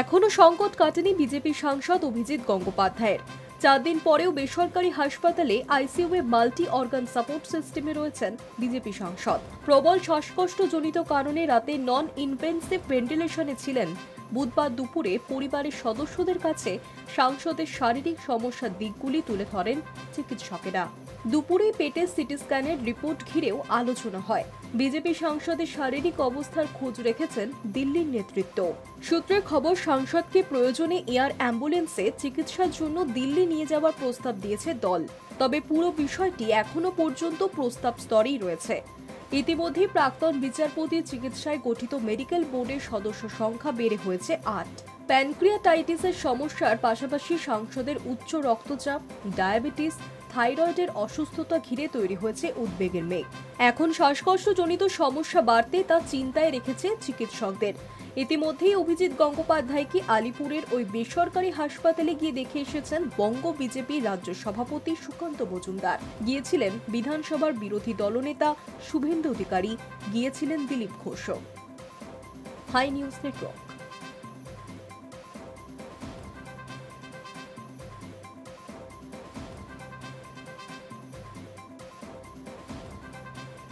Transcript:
এখনো সংকট কাটেনি বিজেপি সাংসদ অভিজিৎ গঙ্গোপাধ্যায়ের। 4 দিন পরেও বেসরকারি হাসপাতালে আইসিইউ এ মাল্টি অর্গান সাপোর্ট সিস্টেমে রয়েছেন বিজেপি সাংসদ। প্রবল শ্বাসকষ্টজনিত কারণে রাতে নন ইনভেন্সিভ ভেন্টিলেশনে ছিলেন। বুধবার দুপুরে পরিবারের সদস্যদের কাছে সাংসদের শারীরিক সমস্যার দিকগুলি তুলে ধরেন চিকিৎসকেরা। দুপুরে পেটে সিটি স্ক্যানের রিপোর্ট ঘিরেও আলোচনা হয়। বিজেপি সাংসদের শারীরিক অবস্থার খোঁজ রেখেছেন দিল্লির নেতৃত্ব। সূত্রের খবর, সাংসদকে প্রয়োজনে এয়ার অ্যাম্বুলেন্সে চিকিৎসার জন্য দিল্লি নিয়ে যাওয়ার প্রস্তাব দিয়েছে দল। তবে পুরো বিষয়টি এখনো পর্যন্ত প্রস্তাব স্তরেই রয়েছে। ইতিমধ্যেই প্রাক্তন বিচারপতির চিকিৎসায় গঠিত মেডিকেল বোর্ডের সদস্য সংখ্যা বেড়ে হয়েছে 8। প্যানক্রিয়াটাইটিসের সমস্যার পাশাপাশি সাংসদের উচ্চ রক্তচাপ, ডায়াবেটিস, থাইরয়েডের অসুস্থতা ঘিরে তৈরি হয়েছে উদ্বেগের মেঘ। এখন শ্বাসকষ্টজনিত সমস্যা বাড়তে তা চিন্তায় রেখেছে চিকিৎসকদের। ইতিমধ্যেই অভিজিৎ গঙ্গোপাধ্যায়কে আলিপুরের ওই বেসরকারি হাসপাতালে গিয়ে দেখে এসেছেন বঙ্গ বিজেপি রাজ্য সভাপতি সুকান্ত মজুমদার। গিয়েছিলেন বিধানসভার বিরোধী দলনেতা শুভেন্দু অধিকারী, গিয়েছিলেন দিলীপ ঘোষও। High news network.